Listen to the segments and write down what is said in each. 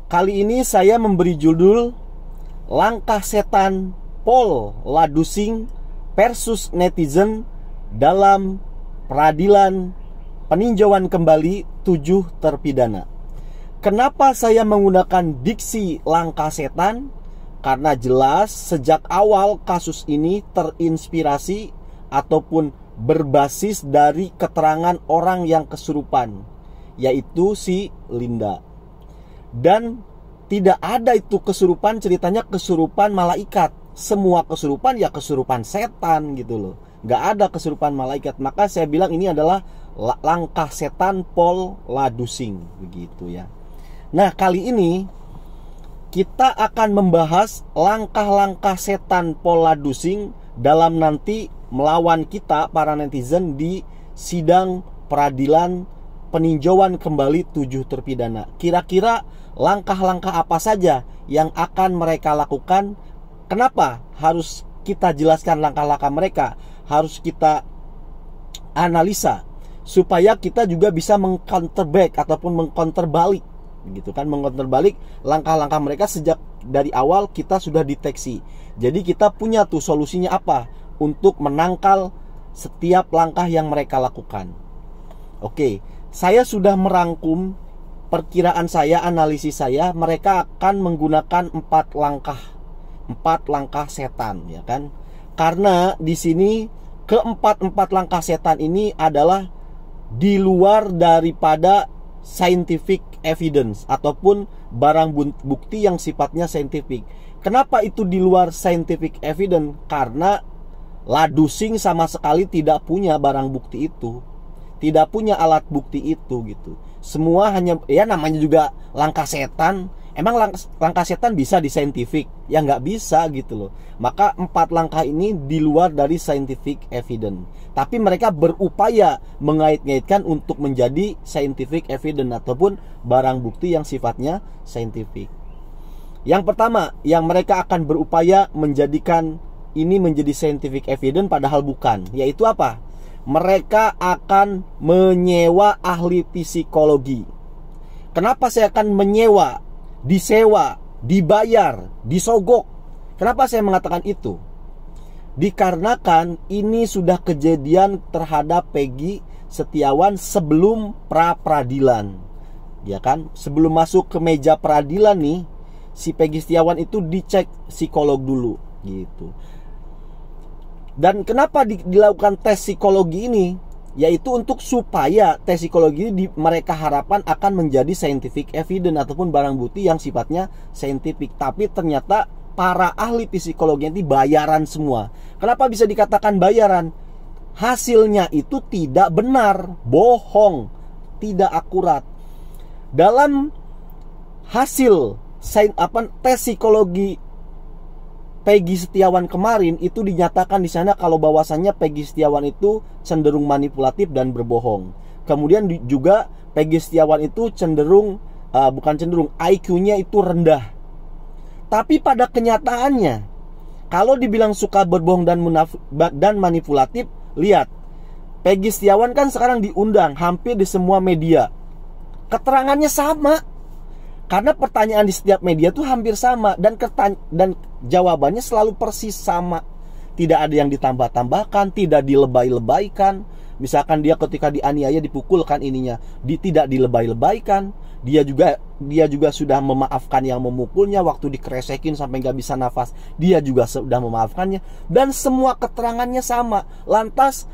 Kali ini saya memberi judul Langkah Setan Paul Ladusing versus netizen dalam peradilan peninjauan kembali 7 terpidana. Kenapa saya menggunakan diksi langkah setan? Karena jelas sejak awal kasus ini terinspirasi ataupun berbasis dari keterangan orang yang kesurupan, yaitu si Linda. Dan tidak ada itu kesurupan, ceritanya kesurupan malaikat. Semua kesurupan ya kesurupan setan gitu loh. Gak ada kesurupan malaikat. Maka saya bilang ini adalah langkah setan Paul Ladusing, begitu ya. Nah, kali ini kita akan membahas langkah-langkah setan Paul Ladusing dalam nanti melawan kita para netizen di sidang peradilan peninjauan kembali 7 terpidana. Kira-kira langkah-langkah apa saja yang akan mereka lakukan? Kenapa harus kita jelaskan langkah-langkah mereka? Harus kita analisa supaya kita juga bisa meng-counterback ataupun meng-counterbalik, gitu kan, meng-counterbalik langkah-langkah mereka sejak dari awal kita sudah deteksi. Jadi kita punya tuh solusinya apa untuk menangkal setiap langkah yang mereka lakukan. Oke, saya sudah merangkum perkiraan saya, analisis saya. Mereka akan menggunakan 4 langkah setan, ya kan? Karena di sini keempat langkah setan ini adalah di luar daripada scientific evidence ataupun barang bukti yang sifatnya saintifik. Kenapa itu di luar scientific evidence? Karena Ladusing sama sekali tidak punya barang bukti itu, tidak punya alat bukti itu gitu. Semua hanya, ya namanya juga langkah setan. Emang langkah setan bisa di scientific? Ya nggak bisa gitu loh. Maka 4 langkah ini di luar dari scientific evidence. Tapi mereka berupaya mengait-ngaitkan untuk menjadi scientific evidence ataupun barang bukti yang sifatnya scientific. Yang pertama, yang mereka akan berupaya menjadikan ini menjadi scientific evidence padahal bukan. Yaitu apa? Mereka akan menyewa ahli psikologi. Kenapa saya akan menyewa, disewa, dibayar, disogok? Kenapa saya mengatakan itu? Dikarenakan ini sudah kejadian terhadap Peggy Setiawan sebelum pra-peradilan, ya kan? Sebelum masuk ke meja peradilan nih, si Peggy Setiawan itu dicek psikolog dulu, gitu. Dan kenapa dilakukan tes psikologi ini? Yaitu untuk supaya tes psikologi ini mereka harapkan akan menjadi scientific evidence ataupun barang bukti yang sifatnya scientific. Tapi ternyata para ahli psikologi ini bayaran semua. Kenapa bisa dikatakan bayaran? Hasilnya itu tidak benar, bohong, tidak akurat. Dalam hasil tes psikologi Peggy Setiawan kemarin itu dinyatakan di sana kalau bahwasannya Peggy Setiawan itu cenderung manipulatif dan berbohong. Kemudian juga Peggy Setiawan itu IQ-nya itu rendah. Tapi pada kenyataannya, kalau dibilang suka berbohong dan manipulatif, lihat, Peggy Setiawan kan sekarang diundang hampir di semua media. Keterangannya sama. Karena pertanyaan di setiap media tuh hampir sama dan jawabannya selalu persis sama. Tidak ada yang ditambah-tambahkan, tidak dilebay-lebaykan. Misalkan dia ketika dianiaya dipukulkan ininya, tidak dilebay-lebaykan. Dia juga sudah memaafkan yang memukulnya waktu dikeresekin sampai nggak bisa nafas. Dia juga sudah memaafkannya dan semua keterangannya sama. Lantas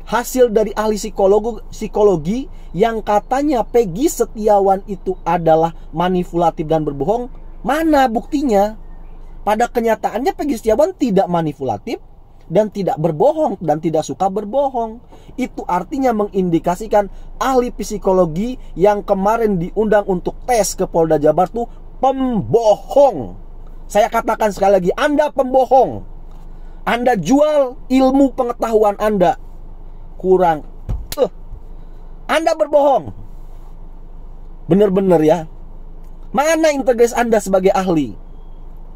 hasil dari ahli psikologi yang katanya Peggy Setiawan itu adalah manipulatif dan berbohong, mana buktinya? Pada kenyataannya Peggy Setiawan tidak manipulatif dan tidak berbohong dan tidak suka berbohong. Itu artinya mengindikasikan ahli psikologi yang kemarin diundang untuk tes ke Polda Jabar tuh pembohong. Saya katakan sekali lagi, Anda pembohong. Anda jual ilmu pengetahuan Anda kurang. Anda berbohong. Bener-bener ya. Mana integritas Anda sebagai ahli?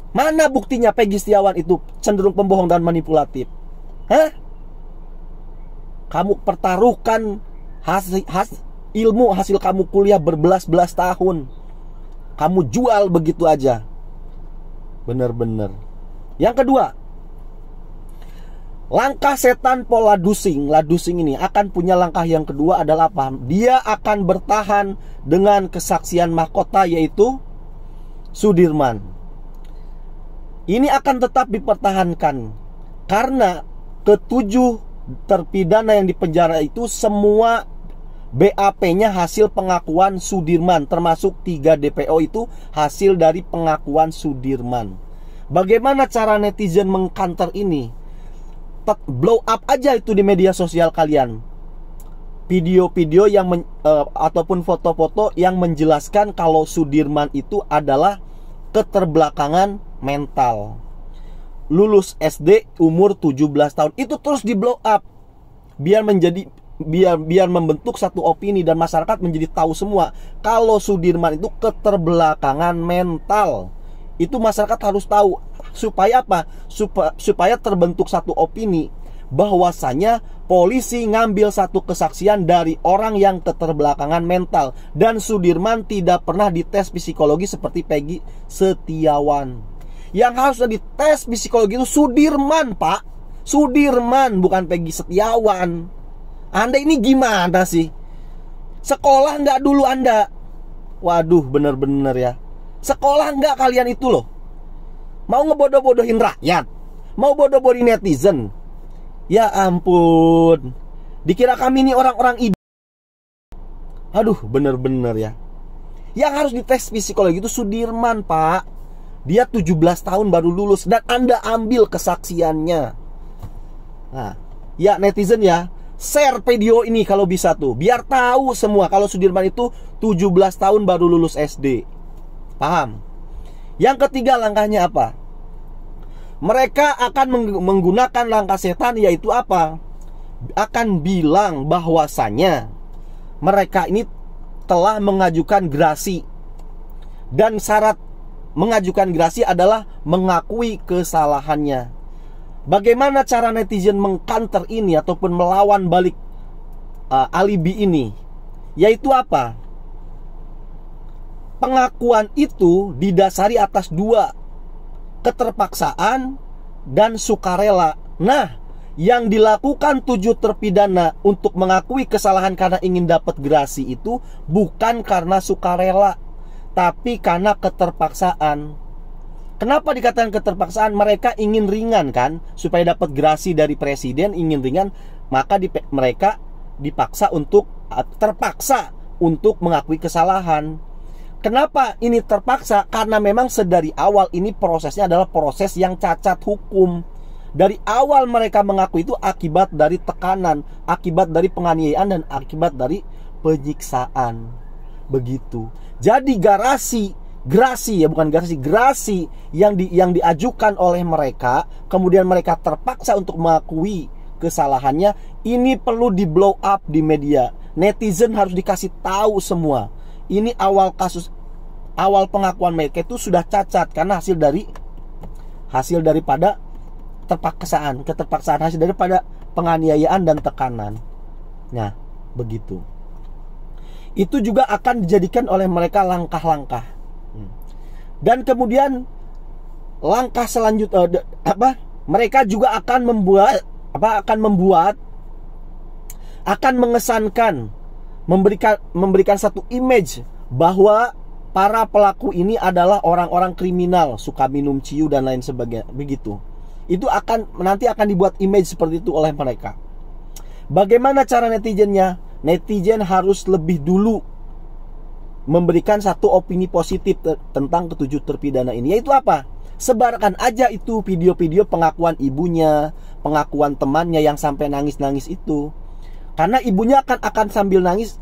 Mana buktinya Peggy Setiawan itu cenderung pembohong dan manipulatif? Hah? Kamu pertaruhkan ilmu hasil kamu kuliah berbelas-belas tahun. kamu jual begitu aja. Bener-bener. Yang kedua, langkah setan Paul Ladusing ini akan punya langkah yang kedua adalah apa? Dia akan bertahan dengan kesaksian mahkota yaitu Sudirman. Ini akan tetap dipertahankan karena ketujuh terpidana yang dipenjara itu semua BAP-nya hasil pengakuan Sudirman, termasuk 3 DPO itu hasil dari pengakuan Sudirman. Bagaimana cara netizen mengcounter ini? Blow up aja itu di media sosial kalian. Video-video yang ataupun foto-foto yang menjelaskan kalau Sudirman itu adalah keterbelakangan mental. Lulus SD umur 17 tahun. Itu terus di blow up. Biar membentuk satu opini dan masyarakat menjadi tahu semua kalau Sudirman itu keterbelakangan mental. Itu masyarakat harus tahu. Supaya apa? Supaya terbentuk satu opini bahwasanya polisi ngambil satu kesaksian dari orang yang keterbelakangan mental, dan Sudirman tidak pernah dites psikologi seperti Peggy Setiawan. Yang harusnya dites psikologi itu Sudirman, Pak. Sudirman, bukan Peggy Setiawan. Anda ini gimana sih? Sekolah nggak dulu Anda? Waduh, bener-bener ya. Sekolah nggak kalian itu loh? Mau ngebodoh-bodohin rakyat? Mau bodoh-bodohin netizen? Ya ampun. Dikira kami ini orang-orang aduh, bener-bener ya. Yang harus dites psikologi itu Sudirman, Pak. Dia 17 tahun baru lulus dan Anda ambil kesaksiannya. Nah, ya netizen ya, share video ini kalau bisa tuh, biar tahu semua kalau Sudirman itu 17 tahun baru lulus SD. Paham? Yang ketiga langkahnya apa? Mereka akan menggunakan langkah setan, yaitu apa? Akan bilang bahwasanya mereka ini telah mengajukan gerasi, dan syarat mengajukan gerasi adalah mengakui kesalahannya. Bagaimana cara netizen mengcounter ini ataupun melawan balik alibi ini? Yaitu apa? Pengakuan itu didasari atas 2, keterpaksaan dan sukarela. Nah, yang dilakukan 7 terpidana untuk mengakui kesalahan karena ingin dapat gerasi itu bukan karena sukarela, tapi karena keterpaksaan. Kenapa dikatakan keterpaksaan? Mereka ingin ringan kan, supaya dapat gerasi dari presiden, ingin ringan, maka mereka terpaksa untuk mengakui kesalahan. Kenapa ini terpaksa? Karena memang sedari awal ini prosesnya adalah proses yang cacat hukum. Dari awal mereka mengaku itu akibat dari tekanan, akibat dari penganiayaan, dan akibat dari penyiksaan. Begitu. Jadi gerasi yang diajukan oleh mereka, kemudian mereka terpaksa untuk mengakui kesalahannya, ini perlu di blow up di media. Netizen harus dikasih tahu semua. Ini awal pengakuan mereka itu sudah cacat karena hasil daripada keterpaksaan, hasil daripada penganiayaan dan tekanan. Nah, begitu. Itu juga akan dijadikan oleh mereka langkah-langkah. Dan kemudian langkah selanjutnya mereka juga akan mengesankan, memberikan satu image bahwa para pelaku ini adalah orang-orang kriminal, suka minum ciu dan lain sebagainya. Begitu. Itu nanti akan dibuat image seperti itu oleh mereka. Bagaimana cara netizennya? Netizen harus lebih dulu memberikan satu opini positif tentang ketujuh terpidana ini. Yaitu apa? Sebarkan aja itu video-video pengakuan ibunya, pengakuan temannya yang sampai nangis-nangis itu. Karena ibunya akan sambil nangis.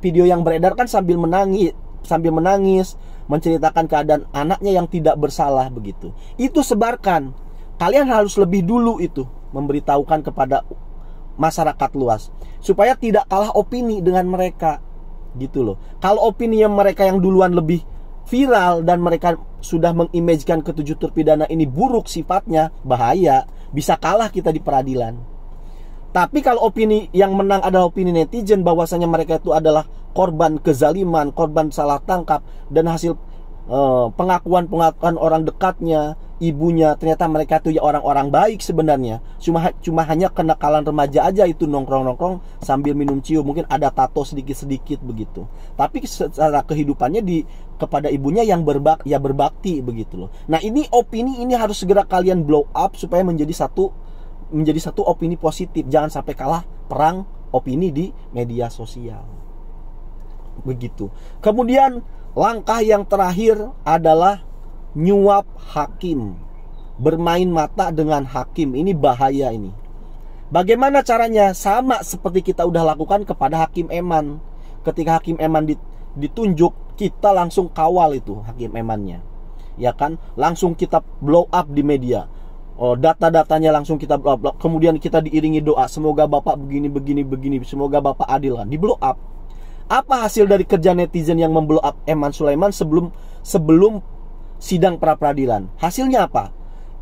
Video yang beredar kan sambil menangis, menceritakan keadaan anaknya yang tidak bersalah begitu. Itu sebarkan. Kalian harus lebih dulu itu memberitahukan kepada masyarakat luas supaya tidak kalah opini dengan mereka gitu loh. Kalau opini yang mereka yang duluan lebih viral dan mereka sudah mengimajikan ketujuh terpidana ini buruk sifatnya, bahaya, bisa kalah kita di peradilan. Tapi kalau opini yang menang adalah opini netizen bahwasanya mereka itu adalah korban kezaliman, korban salah tangkap, dan hasil pengakuan orang dekatnya, ibunya, ternyata mereka tuh ya orang-orang baik sebenarnya. Cuma hanya kenakalan remaja aja itu, nongkrong-nongkrong sambil minum ciu, mungkin ada tato sedikit-sedikit begitu. Tapi secara kehidupannya kepada ibunya yang berbakti begitu loh. Nah, ini opini ini harus segera kalian blow up supaya menjadi satu opini positif. Jangan sampai kalah perang opini di media sosial. Begitu. Kemudian langkah yang terakhir adalah nyuap hakim. Bermain mata dengan hakim. Ini bahaya ini. Bagaimana caranya? Sama seperti kita udah lakukan kepada Hakim Eman. Ketika Hakim Eman ditunjuk, kita langsung kawal itu Hakim Emannya. Ya kan? Langsung kita blow up di media. Data-datanya langsung kita blow up. Kemudian kita diiringi doa, semoga Bapak begini, semoga Bapak adil kan. Di blow up. Apa hasil dari kerja netizen yang memblow up Eman Sulaiman sebelum sidang pra peradilan? Hasilnya apa?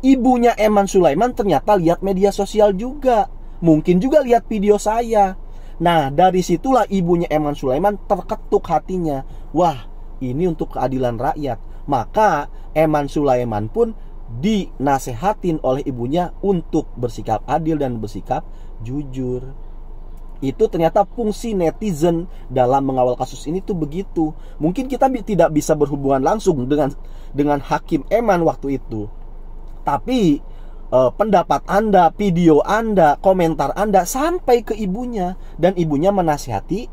Ibunya Eman Sulaiman ternyata lihat media sosial juga. Mungkin juga lihat video saya. Nah, dari situlah ibunya Eman Sulaiman terketuk hatinya. Wah, ini untuk keadilan rakyat. Maka Eman Sulaiman pun dinasehatin oleh ibunya untuk bersikap adil dan bersikap jujur. Itu ternyata fungsi netizen dalam mengawal kasus ini tuh begitu. Mungkin kita tidak bisa berhubungan langsung dengan Hakim Eman waktu itu, tapi pendapat Anda, video Anda, komentar Anda sampai ke ibunya, dan ibunya menasihati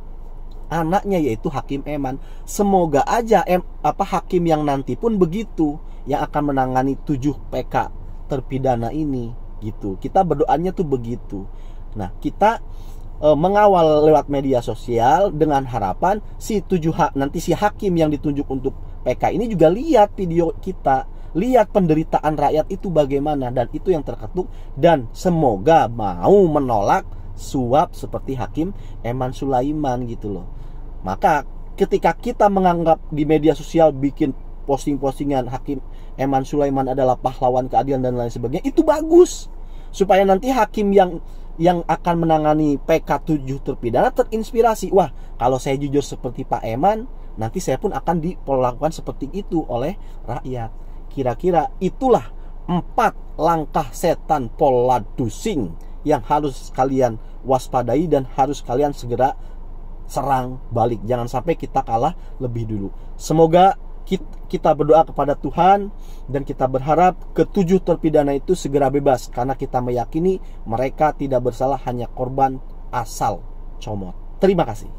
anaknya yaitu Hakim Eman. Semoga aja hakim yang nanti pun begitu, yang akan menangani 7 PK terpidana ini gitu. Kita berdoanya tuh begitu. Nah, kita mengawal lewat media sosial dengan harapan nanti si hakim yang ditunjuk untuk PK ini juga lihat video kita, lihat penderitaan rakyat itu bagaimana, dan itu yang terketuk, dan semoga mau menolak suap seperti Hakim Eman Sulaiman gitu loh. Maka ketika kita menganggap di media sosial bikin posting-postingan Hakim Eman Sulaiman adalah pahlawan keadilan dan lain sebagainya, itu bagus supaya nanti hakim yang akan menangani PK 7 terpidana terinspirasi. Wah, kalau saya jujur seperti Pak Eman, nanti saya pun akan diperlakukan seperti itu oleh rakyat. Kira-kira itulah 4 langkah setan Poladusing yang harus kalian waspadai dan harus kalian segera serang balik. Jangan sampai kita kalah lebih dulu. Semoga kita berdoa kepada Tuhan dan kita berharap ke-7 terpidana itu segera bebas, karena kita meyakini mereka tidak bersalah, hanya korban asal comot. Terima kasih.